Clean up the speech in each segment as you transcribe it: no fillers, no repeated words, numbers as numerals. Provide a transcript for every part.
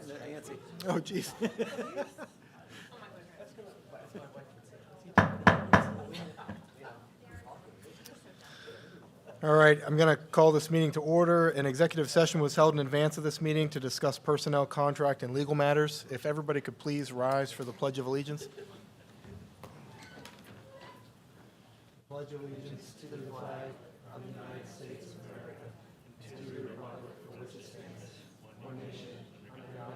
Nancy. Oh, geez. All right, I'm going to call this meeting to order. An executive session was held in advance of this meeting to discuss personnel, contract, and legal matters. If everybody could please rise for the Pledge of Allegiance. Pledge allegiance to the flag of the United States of America, and to the republic for which it stands, one nation, under God,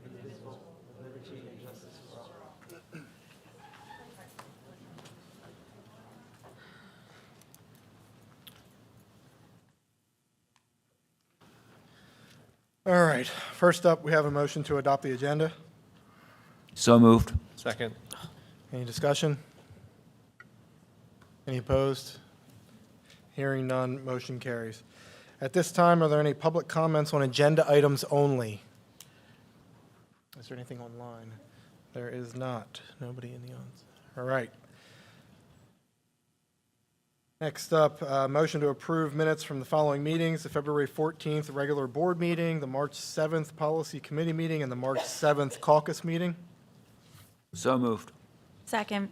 indivisible, with liberty and justice for all. All right, first up, we have a motion to adopt the agenda. So moved. Second. Any discussion? Any opposed? Hearing none, motion carries. At this time, are there any public comments on agenda items only? Is there anything online? There is not. Nobody in the audience. All right. Next up, motion to approve minutes from the following meetings: the February 14th regular board meeting, the March 7th policy committee meeting, and the March 7th caucus meeting. So moved. Second.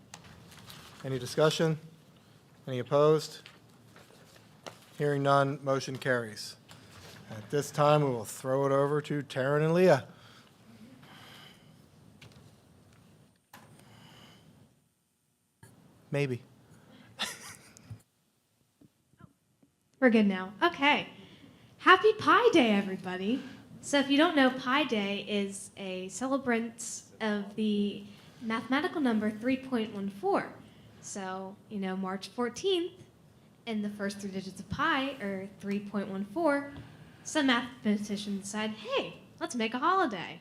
Any discussion? Any opposed? Hearing none, motion carries. At this time, we will throw it over to Taryn and Leah. Maybe. We're good now. Okay. Happy Pi Day, everybody. So if you don't know, Pi Day is a celebrance of the mathematical number 3.14. So, March 14th, and the first three digits of pi are 3.14. Some mathematicians decide, hey, let's make a holiday.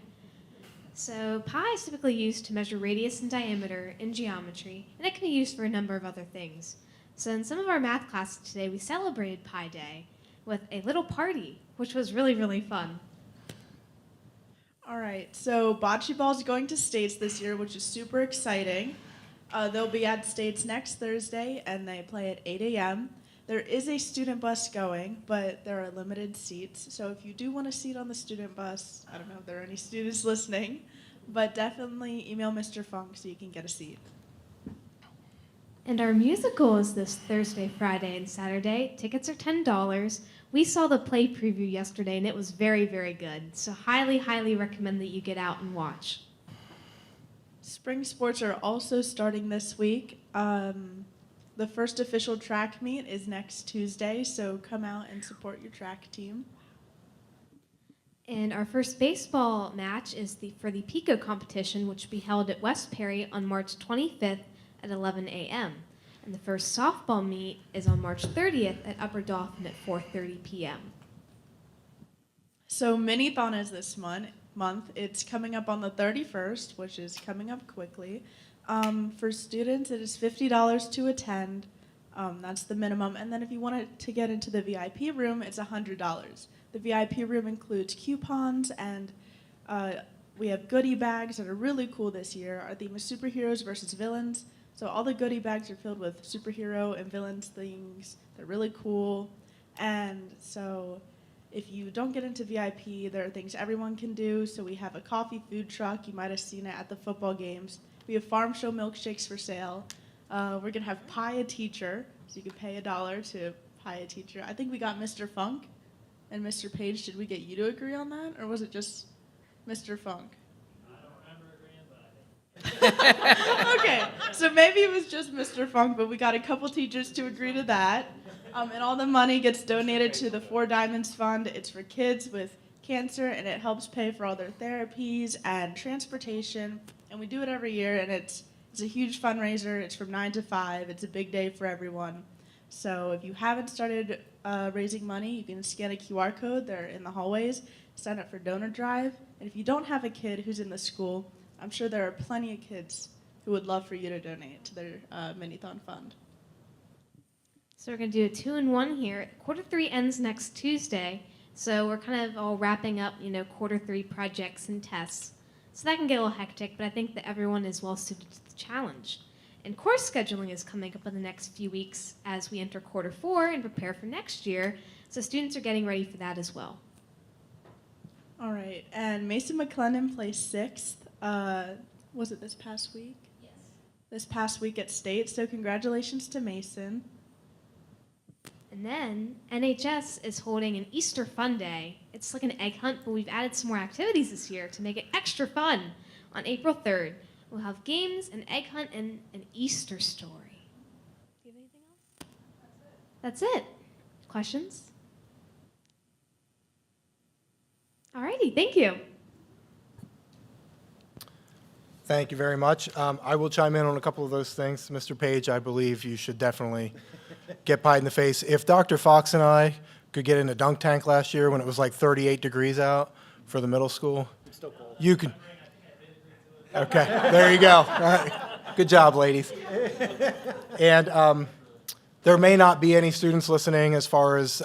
So pi is typically used to measure radius and diameter in geometry, and it can be used for a number of other things. So in some of our math classes today, we celebrated Pi Day with a little party, which was really, really fun. All right, so bocce ball is going to States this year, which is super exciting. They'll be at States next Thursday, and they play at 8 a.m. There is a student bus going, but there are limited seats. So if you do want a seat on the student bus, I don't know if there are any students listening, but definitely email Mr. Funk so you can get a seat. And our musical is this Thursday, Friday, and Saturday. Tickets are $10. We saw the play preview yesterday, and it was very, very good. So highly, highly recommend that you get out and watch. Spring sports are also starting this week. The first official track meet is next Tuesday, so come out and support your track team. And our first baseball match is for the Pico competition, which will be held at West Perry on March 25th at 11 a.m. And the first softball meet is on March 30th at Upper Dauphin at 4:30 p.m. So Mini-thon is this month. It's coming up on the 31st, which is coming up quickly. For students, it is $50 to attend. That's the minimum. And then if you wanted to get into the VIP room, it's $100. The VIP room includes coupons, and we have goodie bags that are really cool this year. Our theme is superheroes versus villains. So all the goodie bags are filled with superhero and villains things. They're really cool. And so if you don't get into VIP, there are things everyone can do. So we have a coffee food truck. You might have seen it at the football games. We have farm show milkshakes for sale. We're going to have Pie a Teacher, so you can pay $1 to Pie a Teacher. I think we got Mr. Funk and Mr. Page. Did we get you to agree on that, or was it just Mr. Funk? I don't remember agreeing, but I think. Okay, so maybe it was just Mr. Funk, but we got a couple teachers to agree to that. And all the money gets donated to the Four Diamonds Fund. It's for kids with cancer, and it helps pay for all their therapies and transportation. And we do it every year, and it's a huge fundraiser. It's from 9 to 5. It's a big day for everyone. So if you haven't started raising money, you can scan a QR code. They're in the hallways. Sign up for Donor Drive. And if you don't have a kid who's in the school, I'm sure there are plenty of kids who would love for you to donate to their Mini-thon fund. So we're going to do a 2-in-1 here. Quarter 3 ends next Tuesday, so we're kind of all wrapping up, quarter 3 projects and tests. So that can get a little hectic, but I think that everyone is well suited to the challenge. And course scheduling is coming up in the next few weeks as we enter quarter 4 and prepare for next year, so students are getting ready for that as well. All right, and Mason McClendon placed 6th. Was it this past week? Yes. This past week at state, so congratulations to Mason. And then NHS is holding an Easter Fun Day. It's like an egg hunt, but we've added some more activities this year to make it extra fun. On April 3rd, we'll have games, an egg hunt, and an Easter story. Do you have anything else? That's it. Questions? Alrighty, thank you. Thank you very much. I will chime in on a couple of those things. Mr. Page, I believe you should definitely get pied in the face. If Dr. Fox and I could get in a dunk tank last year when it was like 38 degrees out for the middle school, you can. Okay, there you go. All right. Good job, ladies. And there may not be any students listening as far as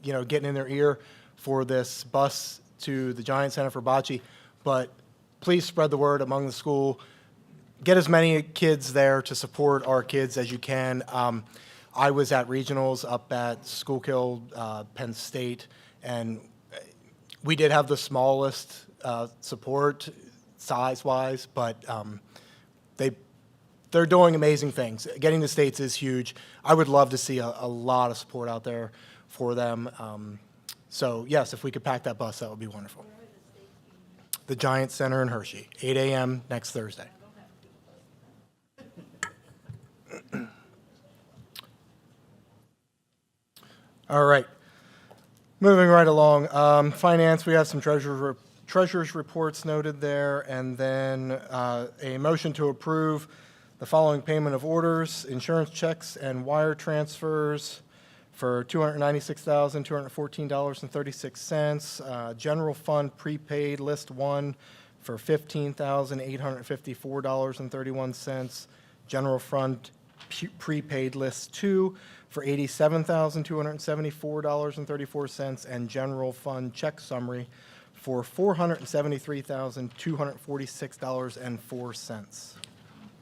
getting in their ear for this bus to the Giant Center for Bocce, but please spread the word among the school. Get as many kids there to support our kids as you can. I was at regionals up at Schuylkill, Penn State, and we did have the smallest support size-wise, but they're doing amazing things. Getting to states is huge. I would love to see a lot of support out there for them. So yes, if we could pack that bus, that would be wonderful. The Giant Center in Hershey, 8 a.m. next Thursday. All right. Moving right along. Finance, we have some treasurer's reports noted there, and then a motion to approve the following payment of orders, insurance checks and wire transfers for $296,214.36. General fund prepaid list 1 for $15,854.31. General fund prepaid list 2 for $87,274.34, and general fund check summary for $473,246.04.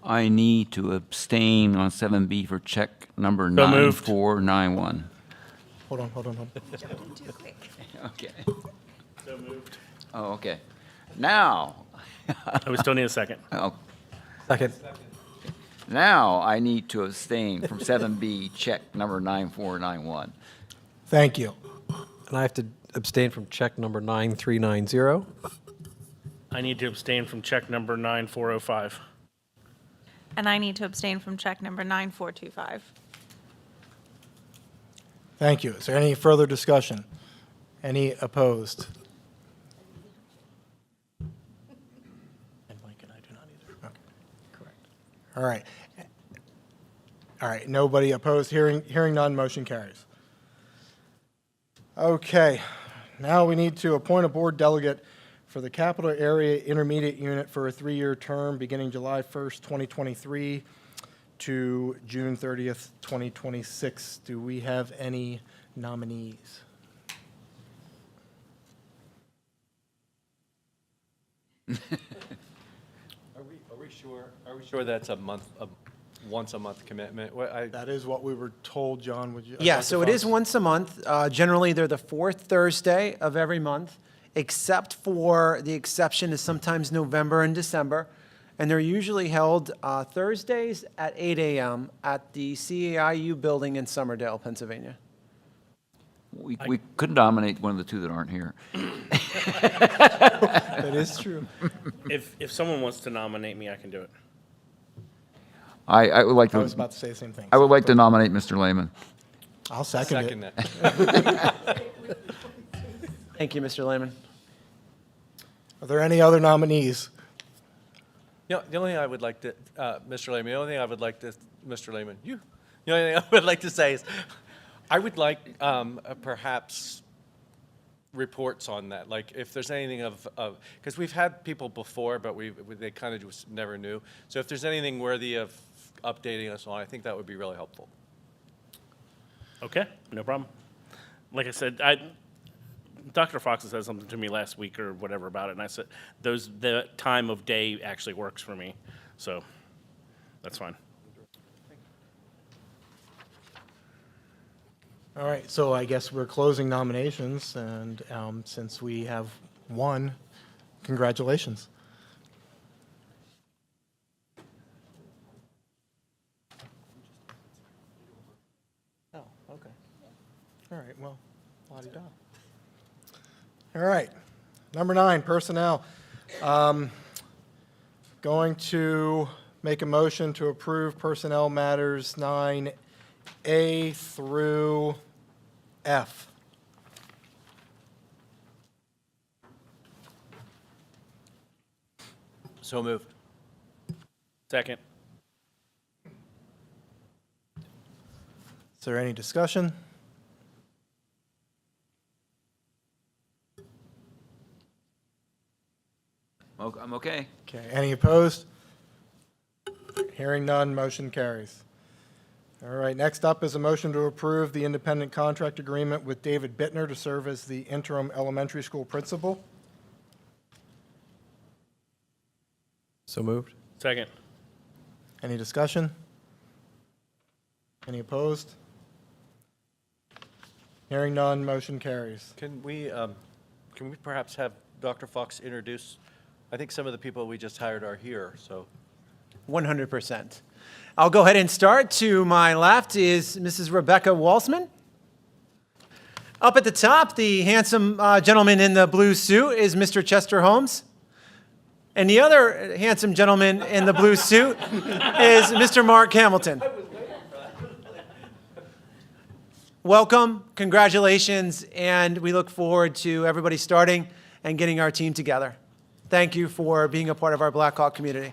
I need to abstain on 7B for check number So moved. 9491. Hold on. Okay. So moved. Oh, okay. Now, We still need a second. oh, Second. now I need to abstain from 7B check number 9491. Thank you. And I have to abstain from check number 9390. I need to abstain from check number 9405. And I need to abstain from check number 9425. Thank you. Is there any further discussion? Any opposed? And Mike and I do not either. Okay, correct. All right, nobody opposed. Hearing none, motion carries. Okay, now we need to appoint a board delegate for the Capital Area Intermediate Unit for a 3-year term beginning July 1st, 2023 to June 30th, 2026. Do we have any nominees? Are we sure? Are we sure that's a once a month commitment? That is what we were told, John. Would you? Yeah, Dr. so it is Fox? once a month. Generally, they're the fourth Thursday of every month, except for the exception is sometimes November and December. And they're usually held Thursdays at 8 a.m. at the CAIU building in Somerdale, Pennsylvania. We could nominate one of the two that aren't here. That is true. If someone wants to nominate me, I can do it. I would like I was to, about to say the same thing. I would like to nominate Mr. Lehman. I'll second Second it. that. Thank you, Mr. Lehman. Are there any other nominees? The only thing I would like to, Mr. Lehman, the only thing I would like to, Mr. Lehman, the only thing I would like to say is, I would like perhaps reports on that. Like if there's anything because we've had people before, but they kind of just never knew. So if there's anything worthy of updating us on, I think that would be really helpful. Okay, no problem. Like I said, Dr. Fox said something to me last week or whatever about it, and I said the time of day actually works for me, so that's fine. All right, so I guess we're closing nominations, and since we have 1. Congratulations. Oh, okay. All right, well, la-di-da. All right, number 9, personnel. Going to make a motion to approve personnel matters 9A through F. So moved. Second. Is there any discussion? I'm okay. Okay, any opposed? Hearing none, motion carries. All right, next up is a motion to approve the independent contract agreement with David Bittner to serve as the interim elementary school principal. So moved. Second. Any discussion? Any opposed? Hearing none, motion carries. Can we perhaps have Dr. Fox introduce, I think some of the people we just hired are here, so. 100%. I'll go ahead and start. To my left is Mrs. Rebecca Walsman. Up at the top, the handsome gentleman in the blue suit is Mr. Chester Holmes. And the other handsome gentleman in the blue suit is Mr. Mark Hamilton. Welcome, congratulations, and we look forward to everybody starting and getting our team together. Thank you for being a part of our Black Hawk community.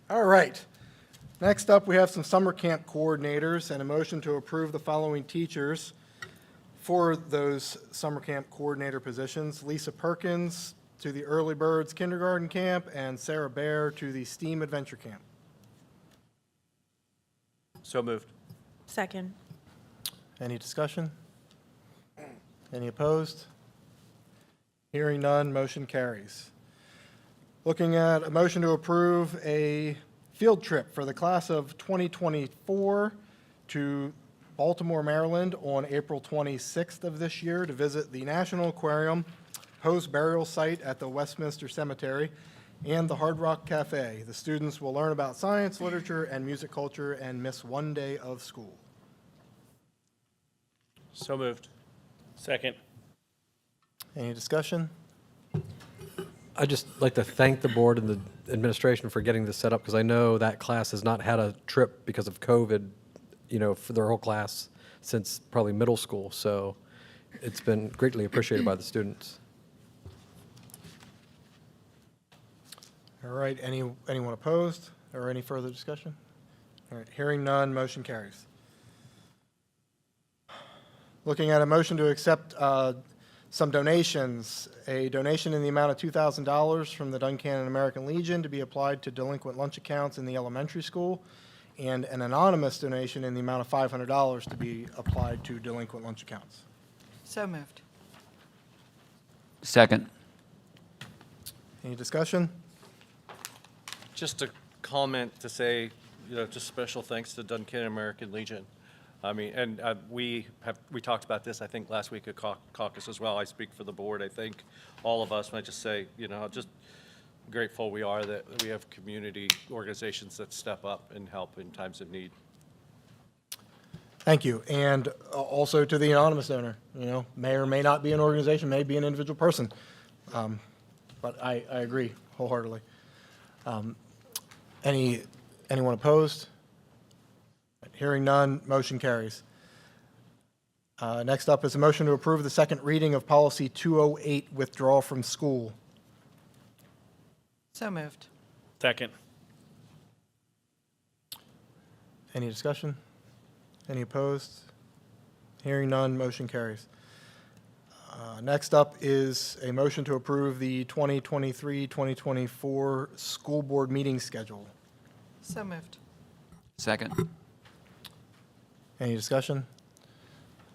All right. Next up, we have some summer camp coordinators and a motion to approve the following teachers for those summer camp coordinator positions: Lisa Perkins to the Early Birds Kindergarten Camp and Sarah Bear to the STEAM Adventure Camp. So moved. Second. Any discussion? Any opposed? Hearing none, motion carries. Looking at a motion to approve a field trip for the class of 2024 to Baltimore, Maryland on April 26th of this year to visit the National Aquarium, Poe's burial site at the Westminster Cemetery, and the Hard Rock Cafe. The students will learn about science, literature, and music culture and miss one day of school. So moved. Second. Any discussion? I'd just like to thank the board and the administration for getting this set up, because I know that class has not had a trip because of COVID, for their whole class since probably middle school. So it's been greatly appreciated by the students. All right, anyone opposed or any further discussion? All right, hearing none, motion carries. Looking at a motion to accept some donations, a donation in the amount of $2,000 from the Duncannon American Legion to be applied to delinquent lunch accounts in the elementary school, and an anonymous donation in the amount of $500 to be applied to delinquent lunch accounts. So moved. Second. Any discussion? Just a comment to say, just special thanks to Duncannon American Legion. I mean, and we talked about this, I think, last week at caucus as well. I speak for the board. I think all of us, when I just say, just grateful we are that we have community organizations that step up and help in times of need. Thank you. And also to the anonymous donor, may or may not be an organization, may be an individual person. But I agree wholeheartedly. Anyone opposed? Hearing none, motion carries. Next up is a motion to approve the second reading of Policy 208, withdrawal from school. So moved. Second. Any discussion? Any opposed? Hearing none, motion carries. Next up is a motion to approve the 2023-2024 school board meeting schedule. So moved. Second. Any discussion?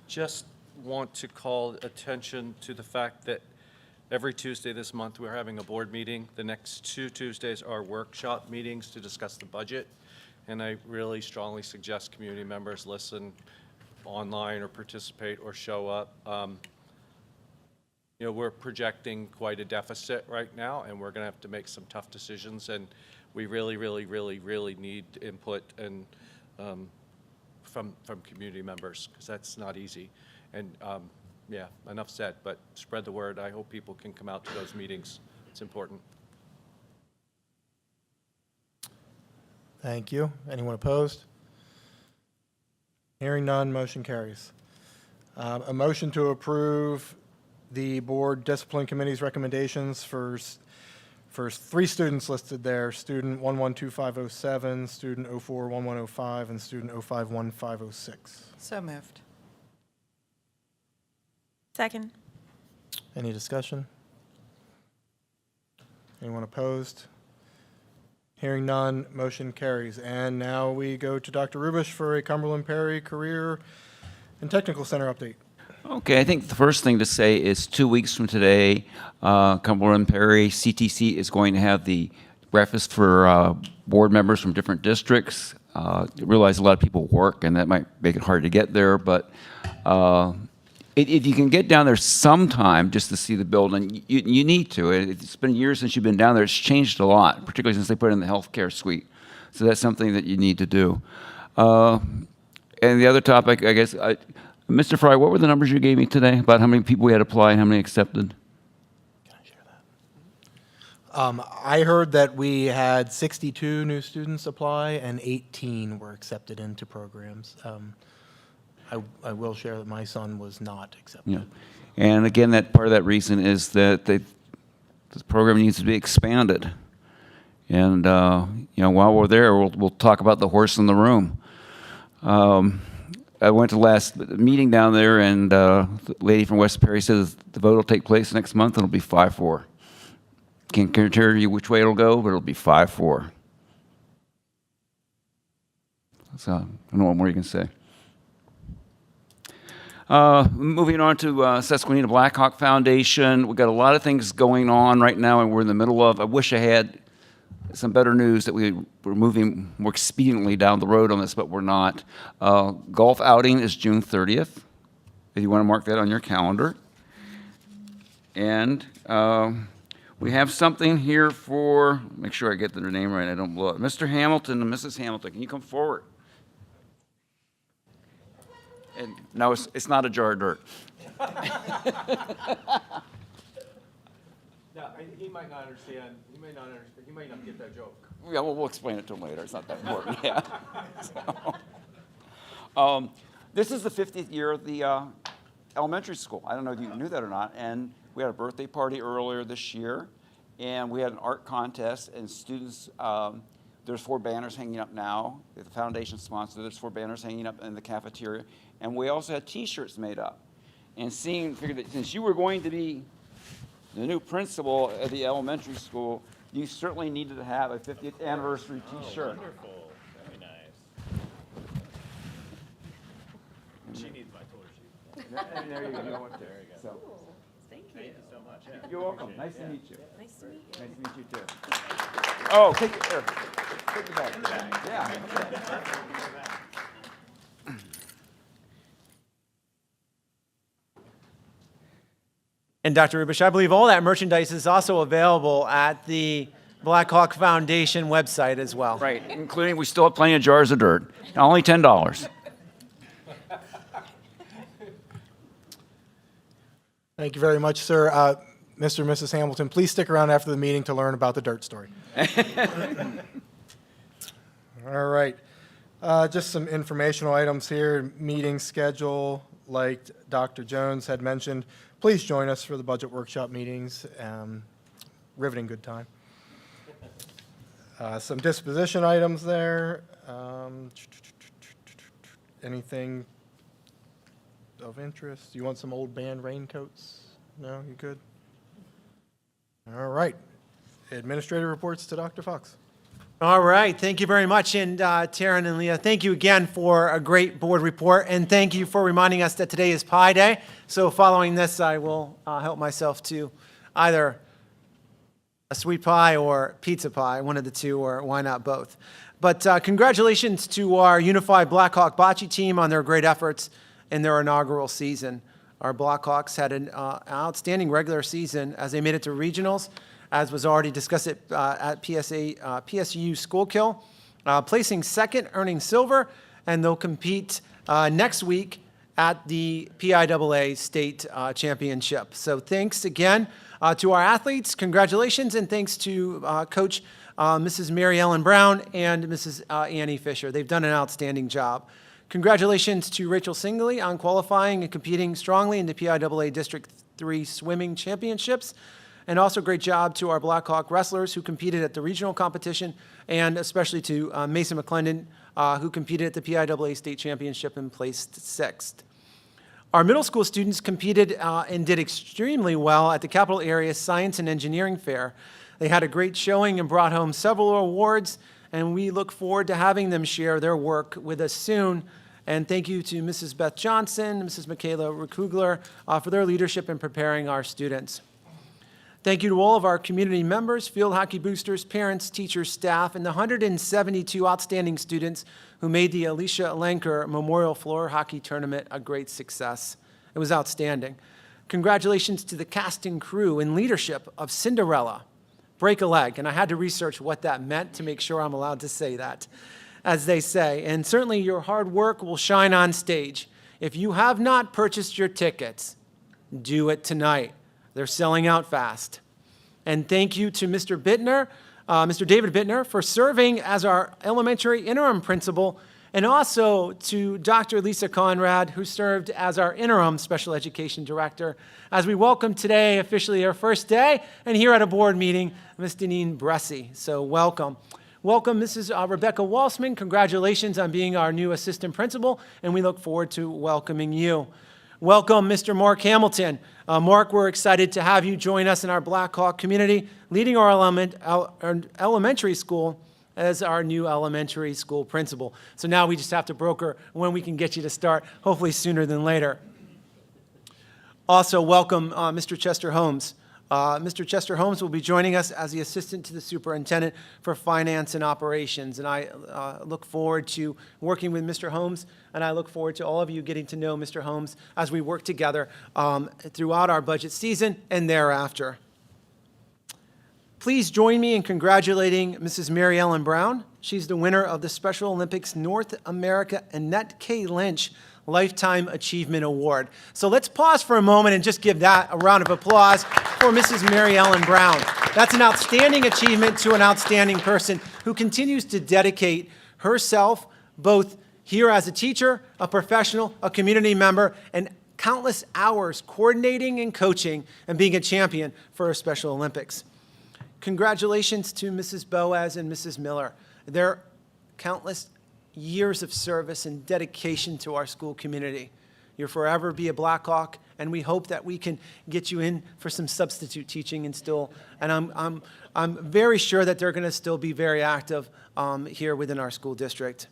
Just want to call attention to the fact that Every Tuesday this month, we're having a board meeting. The next 2 Tuesdays are workshop meetings to discuss the budget. And I really strongly suggest community members listen online or participate or show up. You know, we're projecting quite a deficit right now, and we're going to have to make some tough decisions. And we really, really, really, really need input and from community members, because that's not easy. And yeah, enough said, but spread the word. I hope people can come out to those meetings. It's important. Thank you. Anyone opposed? Hearing none, motion carries. A motion to approve the Board Discipline Committee's recommendations for 3 students listed there, student 112507, student 041105, and student 051506. So moved. Second. Any discussion? Anyone opposed? Hearing none, motion carries. And now we go to Dr. Rubish for a Cumberland Perry Career and Technical Center update. Okay, I think the first thing to say is 2 weeks from today, Cumberland Perry CTC is going to have the breakfast for board members from different districts. I realize a lot of people work, and that might make it hard to get there, but if you can get down there sometime just to see the building, you need to. It's been years since you've been down there. It's changed a lot, particularly since they put in the healthcare suite. So that's something that you need to do. And the other topic, I guess, Mr. Fry, what were the numbers you gave me today about how many people we had applied and how many accepted? Can I share that? I heard that we had 62 new students apply and 18 were accepted into programs. I will share that my son was not accepted. Yeah. And again, that part of that reason is that this program needs to be expanded. And you know, while we're there, we'll talk about the horse in the room. I went to the last meeting down there, and the lady from West Perry says the vote will take place next month, and it'll be 5-4. Can't tell you which way it'll go, but it'll be 5-4. So I don't know what more you can say. Moving on to Susquenita Blackhawk Foundation. We've got a lot of things going on right now, and we're in the middle of. I wish I had some better news that we were moving more expediently down the road on this, but we're not. Golf outing is June 30th, if you want to mark that on your calendar. And we have something here for, make sure I get their name right, I don't blow it. Mr. Hamilton and Mrs. Hamilton, can you come forward? And no, it's not a jar of dirt. No, he might not understand. He may not understand. He might not get that joke. Yeah, well, we'll explain it to him later. It's not that important. Yeah. So, this is the 50th year of the elementary school. I don't know if you knew that or not. And we had a birthday party earlier this year, and we had an art contest. And students, there's 4 banners hanging up now. The foundation sponsored. There's 4 banners hanging up in the cafeteria, and we also had T-shirts made up. And figured that since you were going to be the new principal at the elementary school, you certainly needed to have a 50th anniversary T-shirt. Wonderful. Very nice. She needs my tour sheet. There you go. There you go. So, Thank you so much. Yeah. you're welcome. Nice to meet you. Nice to meet you. Nice to meet you too. Oh, take it there. Take the bag. Yeah. And Dr. Rubish, I believe all that merchandise is also available at the Blackhawk Foundation website as well. Right, including we still have plenty of jars of dirt. Only $10. Thank you very much, sir. Mr. and Mrs. Hamilton, please stick around after the meeting to learn about the dirt story. All right. Just some informational items here. Meeting schedule, like Dr. Jones had mentioned. Please join us for the budget workshop meetings. Riveting good time. Some disposition items there. Anything of interest? You want some old band raincoats? No, you good? All right. Administrative reports to Dr. Fox. All right, thank you very much. And Taryn and Leah, thank you again for a great board report. And thank you for reminding us that today is Pi Day. So following this, I will help myself to either a sweet pie or pizza pie, one of the two, or why not both? But congratulations to our Unified Blackhawk Bocce team on their great efforts in their inaugural season. Our Blackhawks had an outstanding regular season as they made it to regionals, as was already discussed at PSU Schuylkill, placing second, earning silver, and they'll compete next week at the PIAA State Championship. So thanks again to our athletes, congratulations, and thanks to Coach Mrs. Mary Ellen Brown and Mrs. Annie Fisher. They've done an outstanding job. Congratulations to Rachel Singley on qualifying and competing strongly in the PIAA District 3 Swimming Championships. And also great job to our Blackhawk wrestlers who competed at the regional competition, and especially to Mason McClendon, who competed at the PIAA State Championship and placed sixth. Our middle school students competed and did extremely well at the Capital Area Science and Engineering Fair. They had a great showing and brought home several awards, and we look forward to having them share their work with us soon. And thank you to Mrs. Beth Johnson, Mrs. Michaela Rukugler for their leadership in preparing our students. Thank you to all of our community members, field hockey boosters, parents, teachers, staff, and the 172 outstanding students who made the Alicia Lanker Memorial Floor Hockey Tournament a great success. It was outstanding. Congratulations to the cast and crew in leadership of Cinderella. Break a leg, and I had to research what that meant to make sure I'm allowed to say that, as they say. And certainly your hard work will shine on stage. If you have not purchased your tickets, do it tonight. They're selling out fast. And thank you to Mr. Bittner, Mr. David Bittner, for serving as our elementary interim principal, and also to Dr. Lisa Conrad, who served as our interim special education director, as we welcome today, officially our first day, and here at a board meeting, Ms. Deneen Bressy. So welcome. Welcome, Mrs. Rebecca Walsman. Congratulations on being our new assistant principal, and we look forward to welcoming you. Welcome, Mr. Mark Hamilton. Mark, we're excited to have you join us in our Blackhawk community, leading our elementary school as our new elementary school principal. So now we just have to broker when we can get you to start, hopefully sooner than later. Also, welcome Mr. Chester Holmes. Mr. Chester Holmes will be joining us as the assistant to the superintendent for finance and operations. And I look forward to working with Mr. Holmes, and I look forward to all of you getting to know Mr. Holmes as we work together throughout our budget season and thereafter. Please join me in congratulating Mrs. Mary Ellen Brown. She's the winner of the Special Olympics North America Annette K. Lynch Lifetime Achievement Award. So let's pause for a moment and just give that a round of applause for Mrs. Mary Ellen Brown. That's an outstanding achievement to an outstanding person who continues to dedicate herself both here as a teacher, a professional, a community member, and countless hours coordinating and coaching and being a champion for our Special Olympics. Congratulations to Mrs. Boaz and Mrs. Miller. Their countless years of service and dedication to our school community. You'll forever be a Blackhawk, and we hope that we can get you in for some substitute teaching and still, and I'm very sure that they're going to still be very active here within our school district.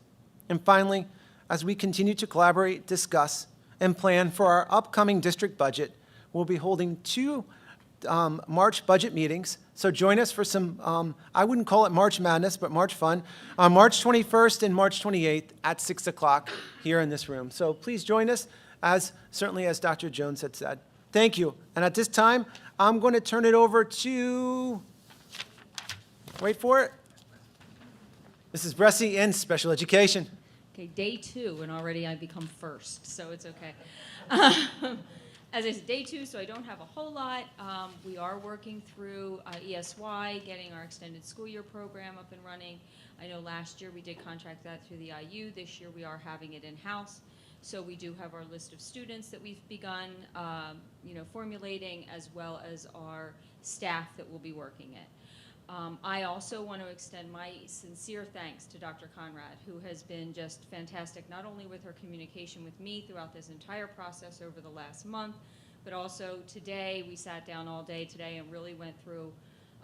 And finally, as we continue to collaborate, discuss, and plan for our upcoming district budget, we'll be holding two March budget meetings. So join us for some, I wouldn't call it March Madness, but March fun, on March 21st and March 28th at 6 o'clock here in this room. So please join us, certainly as Dr. Jones had said. Thank you. And at this time, I'm going to turn it over to, wait for it, Mrs. Bressy in special education. Okay, day 2, and already I become first, so it's okay. As I said, day 2, so I don't have a whole lot. We are working through ESY, getting our extended school year program up and running. I know last year we did contract that through the IU. This year we are having it in-house. So we do have our list of students that we've begun formulating, as well as our staff that will be working it. I also want to extend my sincere thanks to Dr. Conrad, who has been just fantastic, not only with her communication with me throughout this entire process over the last month, but also today. We sat down all day today and really went through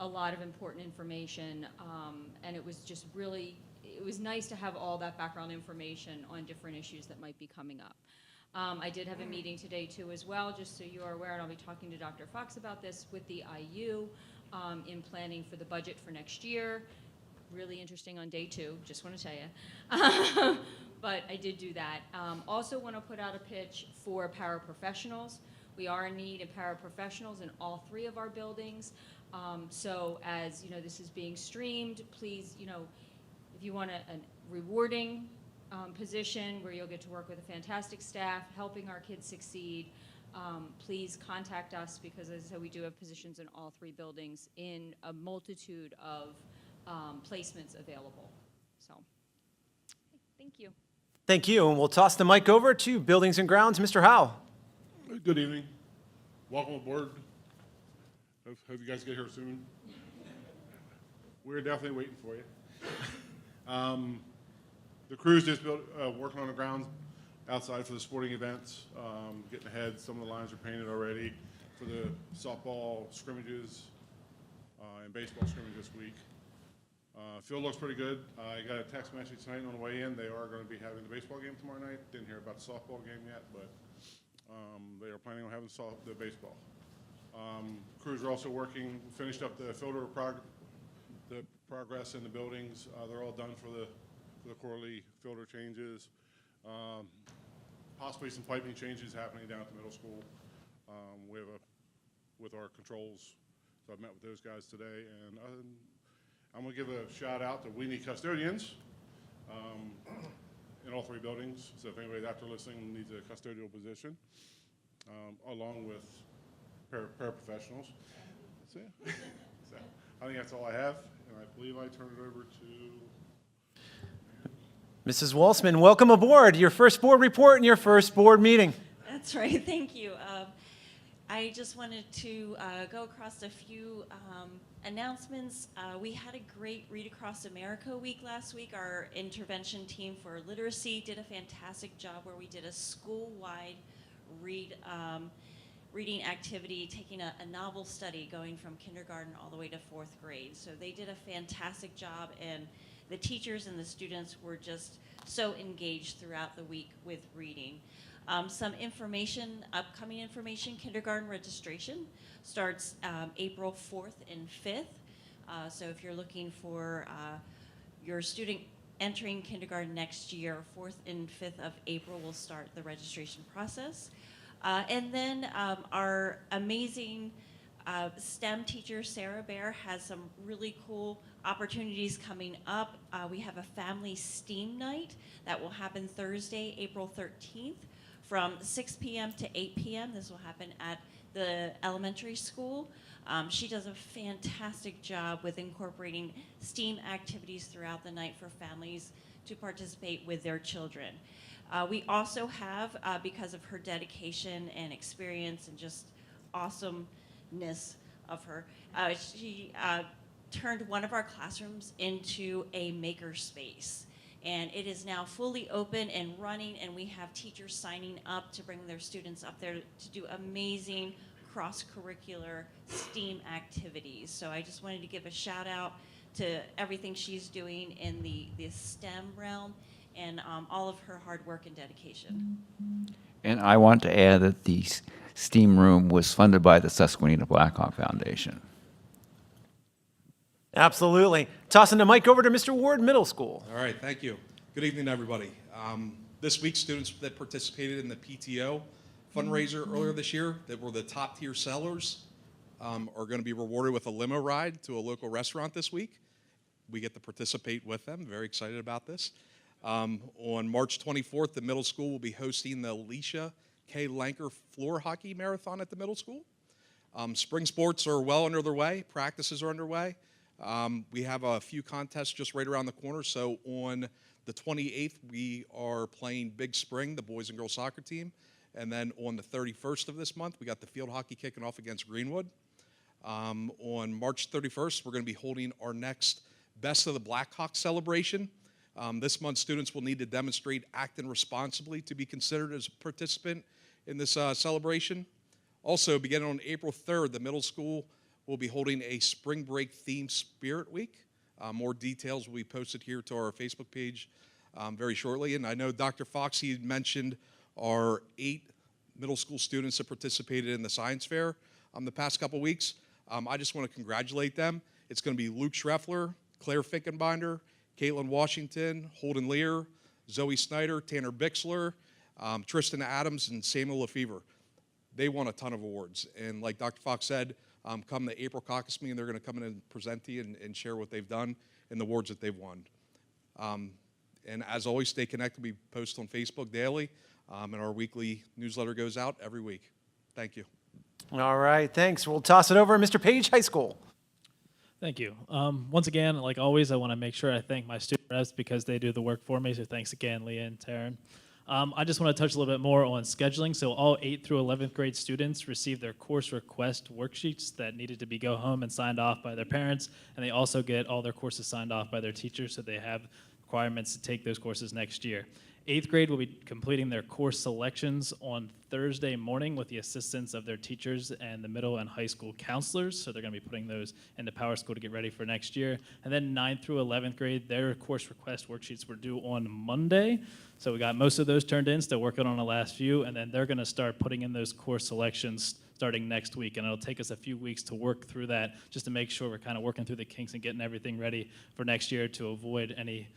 a lot of important information, and it was just really, it was nice to have all that background information on different issues that might be coming up. I did have a meeting today too as well, just so you are aware, and I'll be talking to Dr. Fox about this with the IU in planning for the budget for next year. Really interesting on day 2, just want to tell you. But I did do that. Also want to put out a pitch for paraprofessionals. We are in need of paraprofessionals in all 3 of our buildings. So as you know, this is being streamed, please, you know, if you want a rewarding position where you'll get to work with a fantastic staff, helping our kids succeed, please contact us, because as I said, we do have positions in all 3 buildings in a multitude of placements available. So, thank you. Thank you, and we'll toss the mic over to Buildings and Grounds, Mr. Howe. Good evening. Welcome aboard. Hope you guys get here soon. We're definitely waiting for you. The crew's just working on the grounds outside for the sporting events, getting ahead. Some of the lines are painted already for the softball scrimmages and baseball scrimmage this week. Field looks pretty good. I got a text message tonight on the way in. They are going to be having the baseball game tomorrow night. Didn't hear about the softball game yet, but they are planning on having the baseball. Crews are also working, finished up the the progress in the buildings. They're all done for the quarterly filter changes. Possibly some piping changes happening down at the middle school. We have with our controls. So I've met with those guys today, and I'm going to give a shout out to we need custodians in all 3 buildings. So if anybody out there listening needs a custodial position, along with paraprofessionals. That's it. So I think that's all I have, and I believe I turn it over to Mrs. Walsman, welcome aboard. Your first board report and your first board meeting. That's right. Thank you. I just wanted to go across a few announcements. We had a great Read Across America week last week. Our intervention team for literacy did a fantastic job where we did a school-wide reading activity, taking a novel study going from kindergarten all the way to 4th grade. So they did a fantastic job, and the teachers and the students were just so engaged throughout the week with reading. Some information, upcoming information, kindergarten registration starts April 4th and 5th. So if you're looking for your student entering kindergarten next year, 4th and 5th of April will start the registration process. And then our amazing STEM teacher, Sarah Bear, has some really cool opportunities coming up. We have a family STEAM night that will happen Thursday, April 13th from 6 p.m. to 8 p.m. This will happen at the elementary school. She does a fantastic job with incorporating STEAM activities throughout the night for families to participate with their children. We also have, because of her dedication and experience and just awesomeness of her, she turned one of our classrooms into a maker space. And it is now fully open and running, and we have teachers signing up to bring their students up there to do amazing cross-curricular STEAM activities. So I just wanted to give a shout out to everything she's doing in the STEM realm and all of her hard work and dedication. And I want to add that the STEAM room was funded by the Susquenita Blackhawk Foundation. Absolutely. Tossing the mic over to Mr. Ward, Middle School. All right, thank you. Good evening, everybody. This week, students that participated in the PTO fundraiser earlier this year that were the top tier sellers are going to be rewarded with a limo ride to a local restaurant this week. We get to participate with them. Very excited about this. On March 24th, the middle school will be hosting the Alicia K. Lanker Floor Hockey Marathon at the middle school. Spring sports are well under their way. Practices are underway. We have a few contests just right around the corner. So on the 28th, we are playing Big Spring, the boys and girls soccer team. And then on the 31st of this month, we got the field hockey kicking off against Greenwood. On March 31st, we're going to be holding our next Best of the Blackhawks celebration. This month, students will need to demonstrate acting responsibly to be considered as a participant in this celebration. Also, beginning on April 3rd, the middle school will be holding a spring break themed Spirit Week. More details will be posted here to our Facebook page very shortly. And I know Dr. Fox, he had mentioned are 8 middle school students that participated in the science fair the past couple weeks. I just want to congratulate them. It's going to be Luke Schreffler, Claire Finkenbinder, Caitlin Washington, Holden Lear, Zoe Snyder, Tanner Bixler, Tristan Adams, and Samuel Lefevre. They won a ton of awards. And like Dr. Fox said, come the April caucus meeting, they're going to come in and present to you and share what they've done and the awards that they've won. And as always, stay connected. We post on Facebook daily, and our weekly newsletter goes out every week. Thank you. All right, thanks. We'll toss it over to Mr. Page High School. Thank you. Once again, like always, I want to make sure I thank my student reps because they do the work for me. So thanks again, Leah and Taryn. I just want to touch a little bit more on scheduling. So all 8th through 11th grade students received their course request worksheets that needed to be go home and signed off by their parents. And they also get all their courses signed off by their teachers, so they have requirements to take those courses next year. 8th grade will be completing their course selections on Thursday morning with the assistance of their teachers and the middle and high school counselors. So they're going to be putting those into Power School to get ready for next year. And then 9th through 11th grade, their course request worksheets were due on Monday. So we got most of those turned in, still working on the last few. And then they're going to start putting in those course selections starting next week. And it'll take us a few weeks to work through that just to make sure we're kind of working through the kinks and getting everything ready for next year to avoid any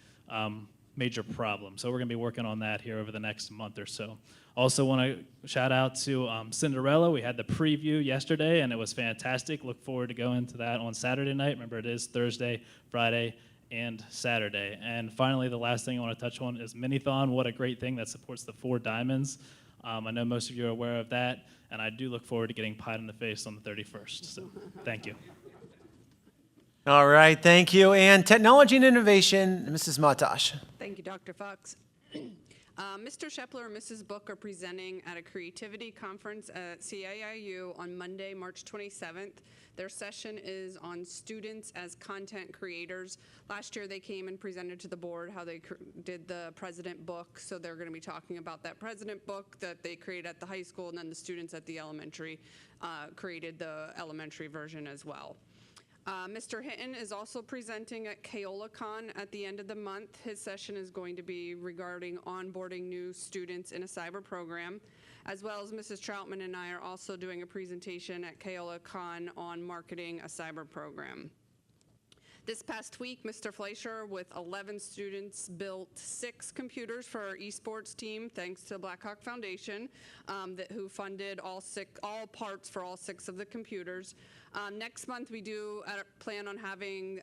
major problem. So we're going to be working on that here over the next month or so. Also want to shout out to Cinderella. We had the preview yesterday, and it was fantastic. Look forward to going to that on Saturday night. Remember, it is Thursday, Friday, and Saturday. And finally, the last thing I want to touch on is Minithon. What a great thing that supports the 4 Diamonds. I know most of you are aware of that, and I do look forward to getting pied in the face on the 31st. So thank you. All right, thank you. And Technology and Innovation, Mrs. Matash. Thank you, Dr. Fox. Mr. Shepler and Mrs. Book are presenting at a creativity conference at CAIU on Monday, March 27th. Their session is on students as content creators. Last year they came and presented to the board how they did the president book, so they're going to be talking about that president book that they created at the high school, and then the students at the elementary created the elementary version as well. Mr. Hinton is also presenting at KeolaCon at the end of the month. His session is going to be regarding onboarding new students in a cyber program, as well as Mrs. Troutman and I are also doing a presentation at KeolaCon on marketing a cyber program. This past week, Mr. Fleischer, with 11 students, built 6 computers for our esports team, thanks to Blackhawk Foundation, who funded all parts for all 6 of the computers. Next month, we do plan on having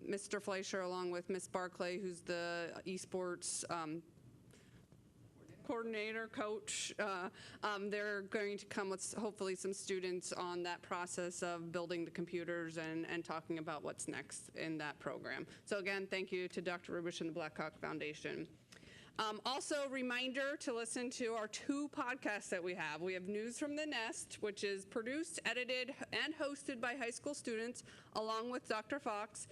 Mr. Fleischer along with Miss Barclay, who's the esports coordinator, coach. They're going to come with hopefully some students on that process of building the computers and talking about what's next in that program. So again, thank you to Dr. Rubish and the Blackhawk Foundation. Also, reminder to listen to our 2 podcasts that we have. We have News from the Nest, which is produced, edited, and hosted by high school students, along with Dr. Fox,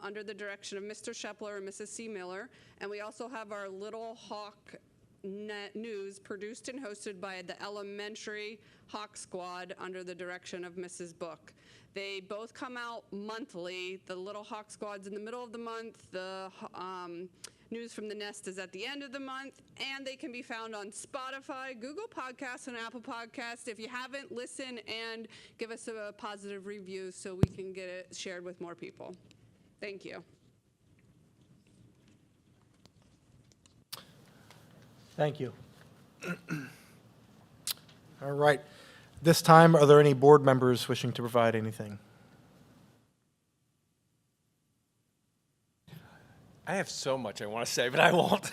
under the direction of Mr. Shepler and Mrs. C. Miller. And we also have our Little Hawk News, produced and hosted by the elementary Hawk Squad under the direction of Mrs. Book. They both come out monthly. The Little Hawk Squad's in the middle of the month. The News from the Nest is at the end of the month, and they can be found on Spotify, Google Podcasts, and Apple Podcasts. If you haven't, listen and give us a positive review so we can get it shared with more people. Thank you. Thank you. All right. This time, are there any board members wishing to provide anything? I have so much I want to say, but I won't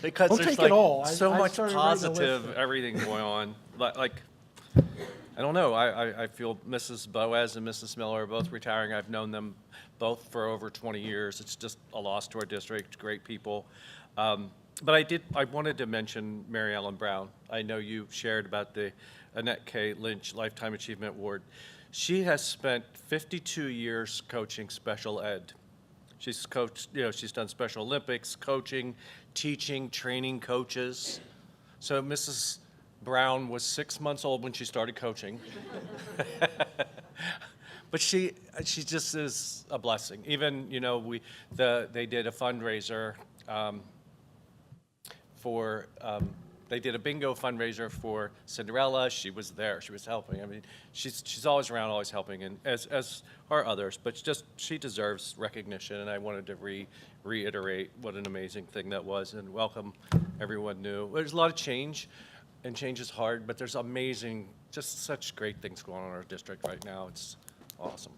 because Don't there's take like it all. so I much started writing a list. positive everything going on. Like I don't know. I feel Mrs. Boaz and Mrs. Miller are both retiring. I've known them both for over 20 years. It's just a loss to our district. Great people. But I wanted to mention Mary Ellen Brown. I know you shared about the Annette K. Lynch Lifetime Achievement Award. She has spent 52 years coaching special ed. She's coached, she's done Special Olympics, coaching, teaching, training coaches. So Mrs. Brown was 6 months old when she started coaching. But she just is a blessing. Even, they did a fundraiser for They did a bingo fundraiser for Cinderella. She was there. She was helping. I mean, she's always around, always helping, and as are others. But she deserves recognition, and I wanted to reiterate what an amazing thing that was, and welcome everyone new. There's a lot of change, and change is hard, but there's amazing, just such great things going on in our district right now. It's awesome.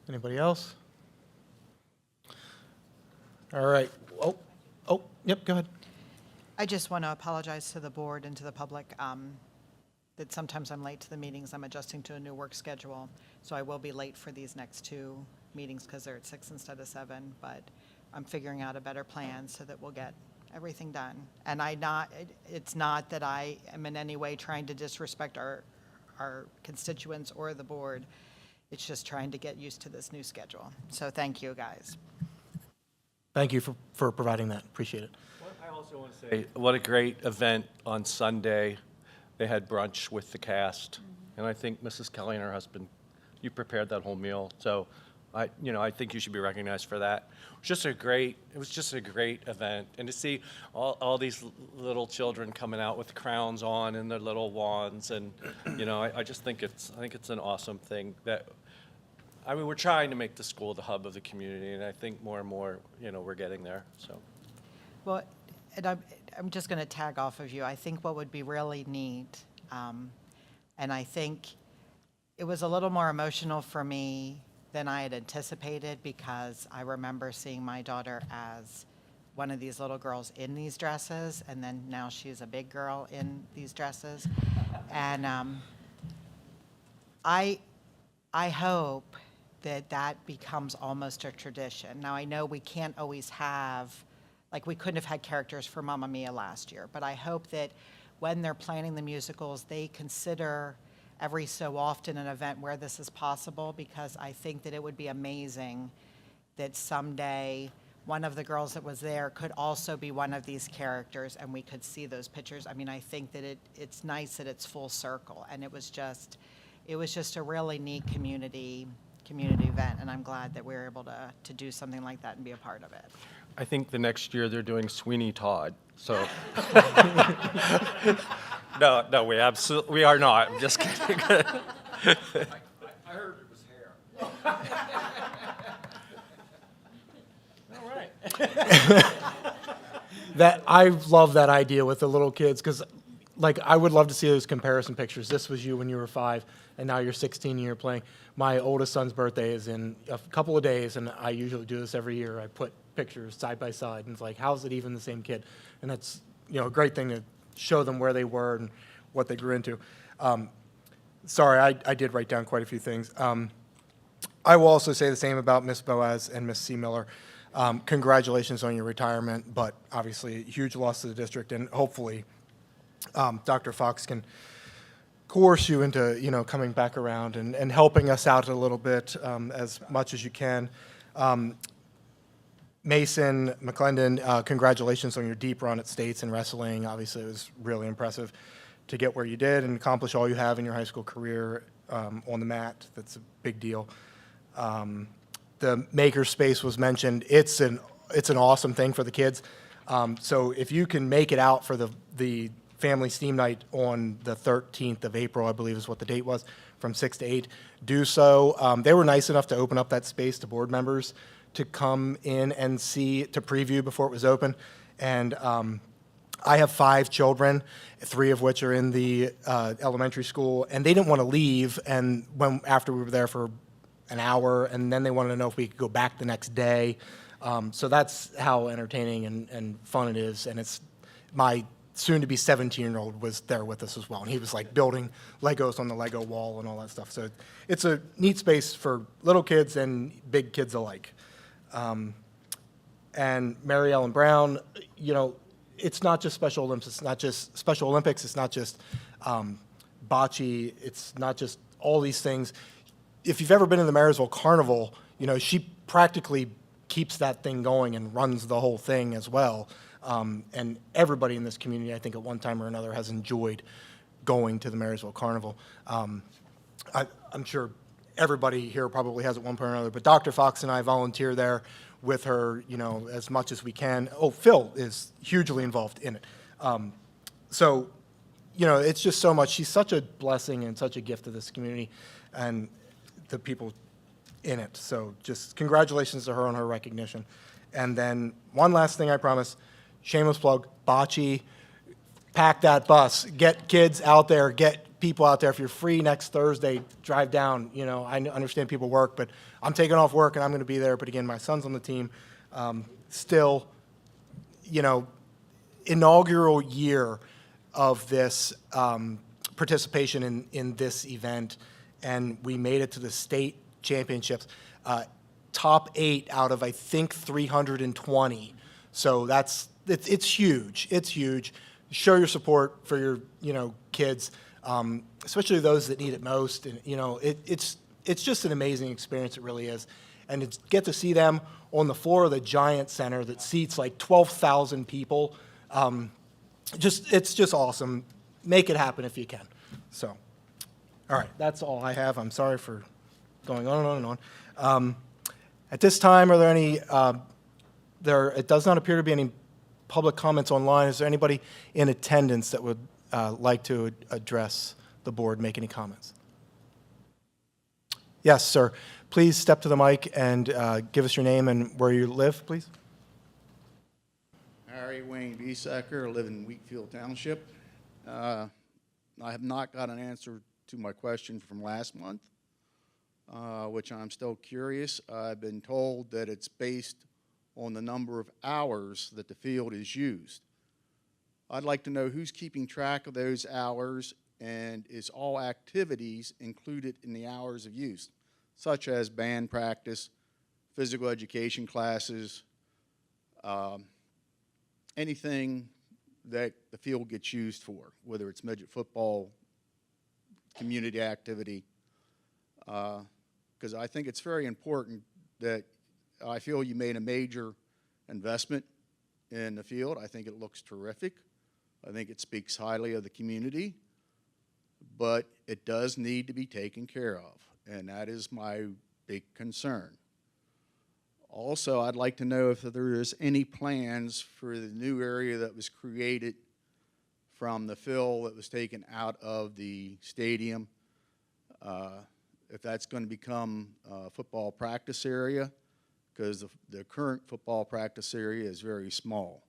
Anybody else? All right. Oh, yep, go ahead. I just want to apologize to the board and to the public that sometimes I'm late to the meetings. I'm adjusting to a new work schedule, so I will be late for these next two meetings because they're at 6 instead of 7, but I'm figuring out a better plan so that we'll get everything done. And it's not that I am in any way trying to disrespect our constituents or the board. It's just trying to get used to this new schedule. So thank you, guys. Thank you for providing that. Appreciate it. I also want to say, what a great event on Sunday. They had brunch with the cast, and I think Mrs. Kelly and her husband, you prepared that whole meal. So, I think you should be recognized for that. It was just a great event, and to see all these little children coming out with crowns on and their little wands, and I just think it's an awesome thing that. I mean, we're trying to make the school the hub of the community, and I think more and more, we're getting there. So, Well, and I'm just going to tag off of you. I think what would be really neat, and I think it was a little more emotional for me than I had anticipated because I remember seeing my daughter as one of these little girls in these dresses, and then now she's a big girl in these dresses. And I hope that becomes almost a tradition. Now, I know we can't always have, like we couldn't have had characters for Mamma Mia last year, but I hope that when they're planning the musicals, they consider every so often an event where this is possible, because I think that it would be amazing that someday one of the girls that was there could also be one of these characters and we could see those pictures. I mean, I think that it's nice that it's full circle, and it was just a really neat community event, and I'm glad that we were able to do something like that and be a part of it. I think the next year they're doing Sweeney Todd. So, no, we are not. I'm just kidding. I heard it was hair. All right. I love that idea with the little kids, because I would love to see those comparison pictures. This was you when you were 5, and now you're 16 and you're playing. My oldest son's birthday is in a couple of days, and I usually do this every year. I put pictures side by side, and it's like, how's it even the same kid? And that's a great thing to show them where they were and what they grew into. Sorry, I did write down quite a few things. I will also say the same about Miss Boaz and Miss C. Miller. Congratulations on your retirement, but obviously a huge loss to the district, and hopefully Dr. Fox can coerce you into coming back around and helping us out a little bit as much as you can. Mason McClendon, congratulations on your deep run at states in wrestling. Obviously, it was really impressive to get where you did and accomplish all you have in your high school career on the mat. That's a big deal. The maker space was mentioned. It's an awesome thing for the kids. So if you can make it out for the family steam night on the 13th of April, I believe is what the date was, from 6 to 8, do so. They were nice enough to open up that space to board members to come in and see, to preview before it was open. And I have 5 children, 3 of which are in the elementary school, and they didn't want to leave. And after we were there for an hour, and then they wanted to know if we could go back the next day. So that's how entertaining and fun it is. And it's my soon-to-be 17-year-old was there with us as well, and he was building Legos on the Lego wall and all that stuff. So it's a neat space for little kids and big kids alike. And Mary Ellen Brown, it's not just Special Olympics. It's not just Special Olympics. It's not just bocce. It's not just all these things. If you've ever been in the Marysville Carnival, she practically keeps that thing going and runs the whole thing as well. And everybody in this community, I think, at one time or another has enjoyed going to the Marysville Carnival. I'm sure everybody here probably has at one point or another, but Dr. Fox and I volunteer there. with her, as much as we can. Oh, Phil is hugely involved in it. So, it's just so much. She's such a blessing and such a gift to this community and the people in it. So just congratulations to her on her recognition. And then one last thing, I promise, shameless plug, Bocce, pack that bus, get kids out there, get people out there. If you're free next Thursday, drive down. I understand people work, but I'm taking off work and I'm going to be there. But again, my son's on the team. Still, inaugural year of this participation in this event, and we made it to the state championships. Top 8 out of, I think, 320. So it's huge. It's huge. Show your support for your kids, especially those that need it most. And it's just an amazing experience. It really is. And to get to see them on the floor of the Giant Center that seats like 12,000 people, it's just awesome. Make it happen if you can. So, all right, that's all I have. I'm sorry for going on and on and on. At this time, are there any? It does not appear to be any public comments online. Is there anybody in attendance that would like to address the board, make any comments? Yes, sir. Please step to the mic and give us your name and where you live, please. Harry Wayne Biesecker, I live in Wheatfield Township. I have not got an answer to my question from last month, which I'm still curious. I've been told that it's based on the number of hours that the field is used. I'd like to know who's keeping track of those hours, and is all activities included in the hours of use, such as band practice, physical education classes, anything that the field gets used for, whether it's midget football, community activity, because I think it's very important that I feel you made a major investment in the field. I think it looks terrific. I think it speaks highly of the community, but it does need to be taken care of, and that is my big concern. Also, I'd like to know if there is any plans for the new area that was created from the fill that was taken out of the stadium, if that's going to become a football practice area, because the current football practice area is very small.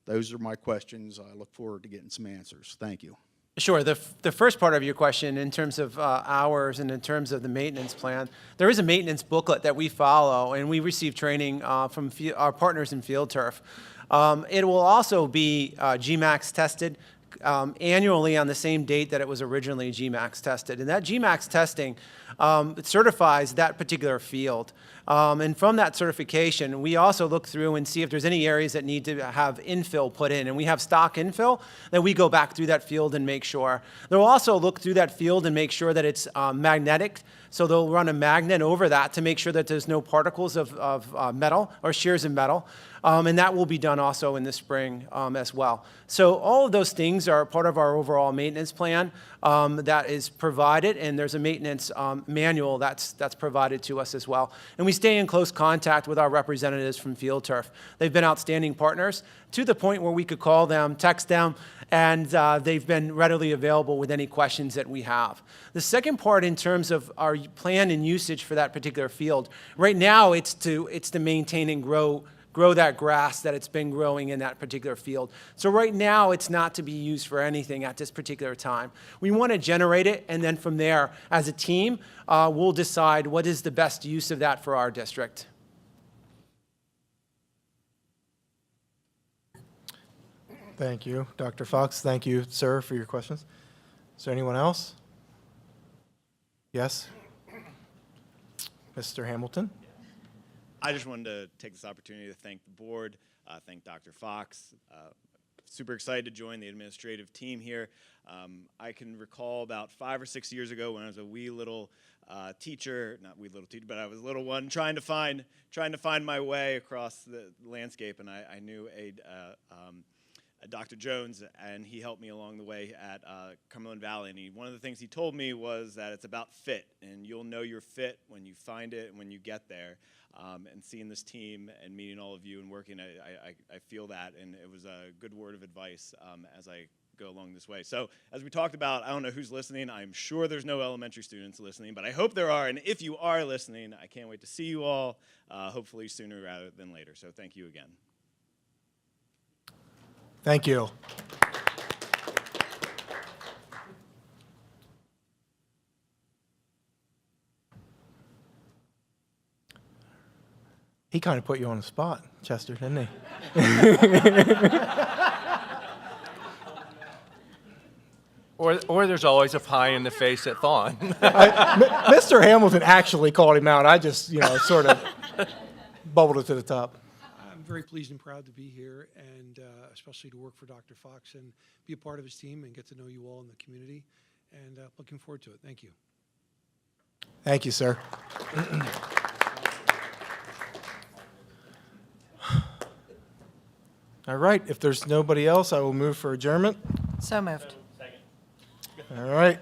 Those are my questions. I look forward to getting some answers. Thank you. Sure. The first part of your question, in terms of hours and in terms of the maintenance plan, there is a maintenance booklet that we follow, and we receive training from our partners in Field Turf. It will also be GMAX tested annually on the same date that it was originally GMAX tested. And that GMAX testing it certifies that particular field. And from that certification, we also look through and see if there's any areas that need to have infill put in. And we have stock infill, then we go back through that field and make sure. They'll also look through that field and make sure that it's magnetic. So they'll run a magnet over that to make sure that there's no particles of metal or shears of metal. And that will be done also in the spring as well. So all of those things are part of our overall maintenance plan that is provided, and there's a maintenance manual that's provided to us as well. And we stay in close contact with our representatives from Field Turf. They've been outstanding partners to the point where we could call them, text them, and they've been readily available with any questions that we have. The second part, in terms of our plan and usage for that particular field, right now it's to maintain and grow that grass that it's been growing in that particular field. So right now, it's not to be used for anything at this particular time. We want to generate it, and then from there, as a team, we'll decide what is the best use of that for our district. Thank you, Dr. Fox. Thank you, sir, for your questions. Is there anyone else? Yes? Mr. Hamilton? I just wanted to take this opportunity to thank the board, thank Dr. Fox. Super excited to join the administrative team here. I can recall about 5 or 6 years ago when I was a wee little teacher, not wee little teacher, but I was a little one trying to find my way across the landscape, and I knew a Dr. Jones, and he helped me along the way at Cumberland Valley. And one of the things he told me was that it's about fit, and you'll know you're fit when you find it and when you get there. And seeing this team and meeting all of you and working, I feel that, and it was a good word of advice as I go along this way. So as we talked about, I don't know who's listening. I'm sure there's no elementary students listening, but I hope there are. And if you are listening, I can't wait to see you all, hopefully sooner rather than later. So thank you again. Thank you. He kind of put you on the spot, Chester, didn't he? Or there's always a pie in the face at Thawne. Mr. Hamilton actually called him out. I just, sort of bubbled it to the top. I'm very pleased and proud to be here, and especially to work for Dr. Fox and be a part of his team and get to know you all in the community, and looking forward to it. Thank you. Thank you, sir. All right, if there's nobody else, I will move for adjournment. So moved. All right.